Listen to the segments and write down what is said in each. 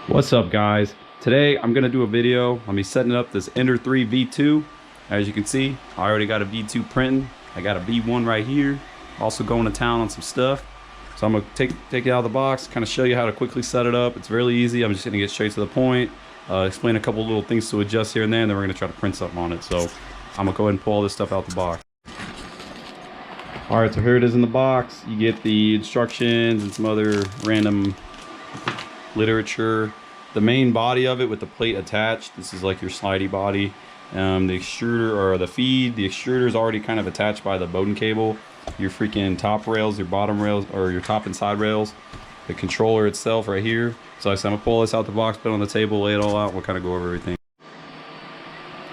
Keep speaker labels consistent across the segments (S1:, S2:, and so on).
S1: What's up, guys? Today I'm gonna do a video on me setting up this Ender 3 V2. As you can see, I already got a V2 printing. I got a V1 right here. Also going to town on some stuff. So I'm gonna take it out of the box, kind of show you how to quickly set it up. It's really easy. I'm just gonna get straight to the point. Explain a couple little things to adjust here and there, and then we're gonna try to print something on it. So I'm gonna go ahead and pull all this stuff out the box. All right, so here it is in the box. You get the instructions and some other random literature. The main body of it with the plate attached, this is like your slidey body. The extruder, or the feed, the extruder is already kind of attached by the Bowden cable. Your freaking top rails, your bottom rails, or your top and side rails. The controller itself right here. So I'm gonna pull this out the box, put it on the table, lay it all out, we'll kind of go over everything.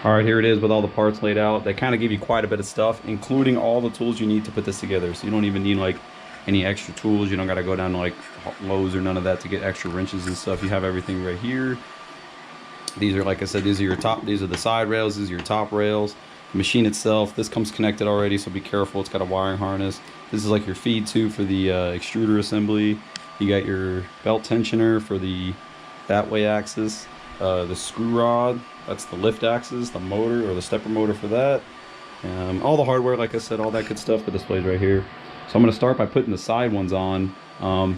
S1: All right, here it is with all the parts laid out. They kind of give you quite a bit of stuff, including all the tools you need to put this together. So you don't even need like any extra tools. You don't got to go down to like Lowe's or none of that to get extra wrenches and stuff. You have everything right here. These are, like I said, these are the side rails, these are your top rails. The machine itself, this comes connected already, so be careful. It's got a wiring harness. This is like your feed tube for the extruder assembly. You got your belt tensioner for the that way axis. The screw rod, that's the lift axis, the motor or the stepper motor for that. All the hardware, like I said, all that good stuff, the display's right here. So I'm going to start by putting the side ones on.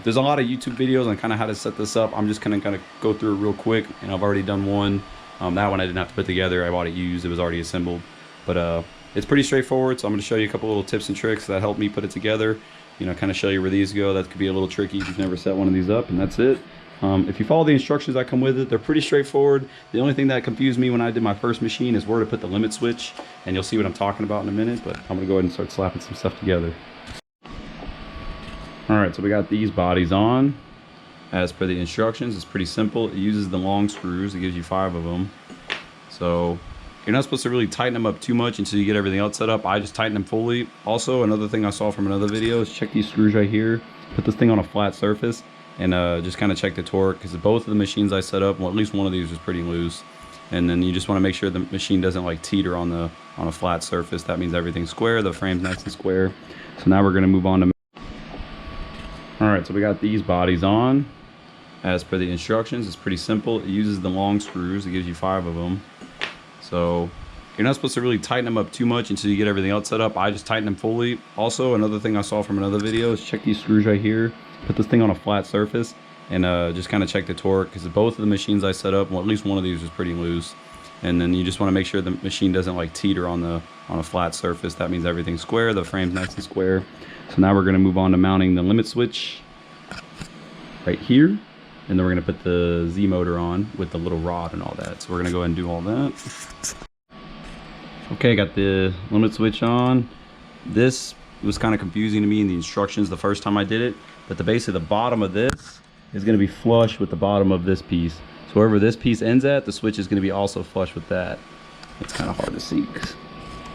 S1: There's a lot of YouTube videos on kind of how to set this up. I'm just going to kind of go through it real quick, and I've already done one. That one I didn't have to put together. I bought it used. It was already assembled. But it's pretty straightforward, so I'm going to show you a couple little tips and tricks that helped me put it together. You know, kind of show you where these go. That could be a little tricky if you've never set one of these up, and that's it. If you follow the instructions that come with it, they're pretty straightforward. The only thing that confused me when I did my first machine is where to put the limit switch, and you'll see what I'm talking about in a minute, but I'm going to go ahead and start slapping some stuff together. Alright, so we got these bodies on. As per the instructions, it's pretty simple. It uses the long screws. It gives you 5 of them. So you're not supposed to really tighten them up too much until you get everything else set up. I just tighten them fully. Also, another thing I saw from another video is check these screws right here. Put this thing on a flat surface and just kind of check the torque, because both of the machines I set up, well, at least one of these was pretty loose. And then you just want to make sure the machine doesn't like teeter on a flat surface. That means everything's square, the frame's nice and square. So now we're going to move on to... Alright, so we got these bodies on. As per the instructions, it's pretty simple. It uses the long screws. It gives you 5 of them. So you're not supposed to really tighten them up too much until you get everything else set up. I just tighten them fully. Also, another thing I saw from another video is check these screws right here. Put this thing on a flat surface and just kind of check the torque, because both of the machines I set up, well, at least one of these was pretty loose. And then you just want to make sure the machine doesn't like teeter on a flat surface. That means everything's square, the frame's nice and square. So now we're going to move on to mounting the limit switch right here, and then we're going to put the Z motor on with the little rod and all that. So we're going to go ahead and do all that. Okay, got the limit switch on. This was kind of confusing to me in the instructions the first time I did it, but the base of the bottom of this is going to be flush with the bottom of this piece. So wherever this piece ends at, the switch is going to be also flush with that. It's kind of hard to see,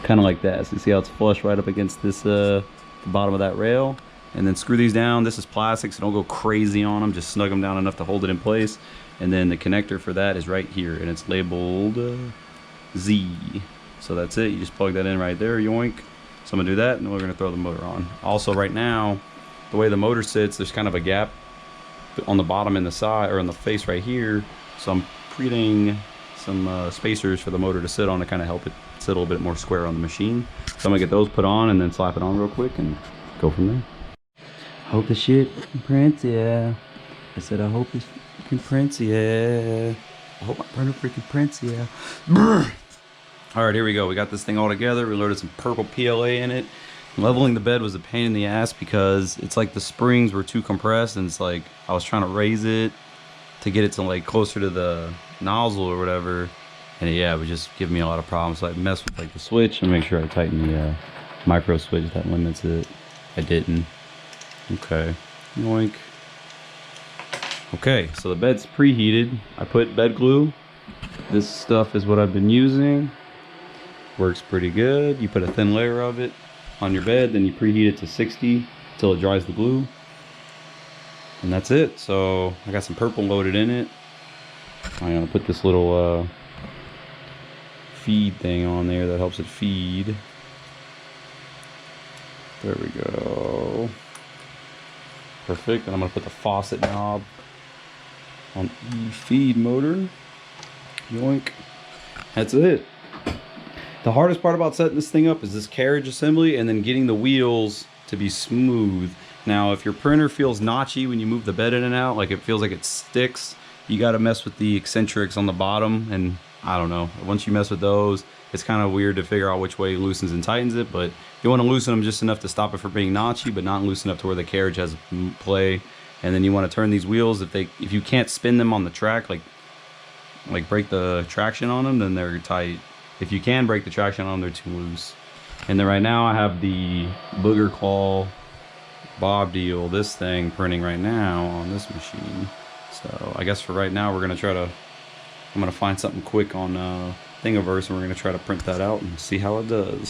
S1: kind of like that. So you see how it's flush right up against this the bottom of that rail. And then screw these down. This is plastic, so don't go crazy on them. Just snug them down enough to hold it in place. And then the connector for that is right here, and it's labeled Z. So that's it. You just plug that in right there, yoink. So I'm gonna do that, and then we're gonna throw the motor on. Also, right now, the way the motor sits, there's kind of a gap on the bottom and the side, or on the face right here. So I'm creating some spacers for the motor to sit on to kind of help it sit a little bit more square on the machine. So I'm gonna get those put on and then slap it on real quick and go from there. Hope the shit prints, yeah. I said I hope this freaking prints, yeah. I hope my printer freaking prints, yeah. Alright, here we go. We got this thing all together. We loaded some purple PLA in it. Leveling the bed was a pain in the ass because it's like the springs were too compressed, and it's like I was trying to raise it to get it to like closer to the nozzle or whatever, and yeah, it was just giving me a lot of problems. So I messed with like the switch and make sure I tighten the micro switch that limits it. I didn't. Okay, yoink. Okay, so the bed's preheated. I put bed glue. This stuff is what I've been using. Works pretty good. You put a thin layer of it on your bed, then you preheat it to 60 until it dries the glue, and that's it. So I got some purple loaded in it. I'm gonna put this little feed thing on there that helps it feed. There we go. Perfect. And I'm gonna put the faucet knob on the feed motor. Yoink. That's it. The hardest part about setting this thing up is this carriage assembly and then getting the wheels to be smooth. Now, if your printer feels notchy when you move the bed in and out, like it feels like it sticks, you got to mess with the eccentrics on the bottom. And I don't know, once you mess with those, it's kind of weird to figure out which way loosens and tightens it. But you want to loosen them just enough to stop it from being notchy, but not loose enough to where the carriage has play. And then you want to turn these wheels, if you can't spin them on the track, like break the traction on them, then they're tight. If you can break the traction on them, they're too loose. And then right now I have the Booger Claw Bob deal, this thing printing right now on this machine. So I guess for right now I'm gonna find something quick on Thingiverse, and we're gonna try to print that out and see how it does.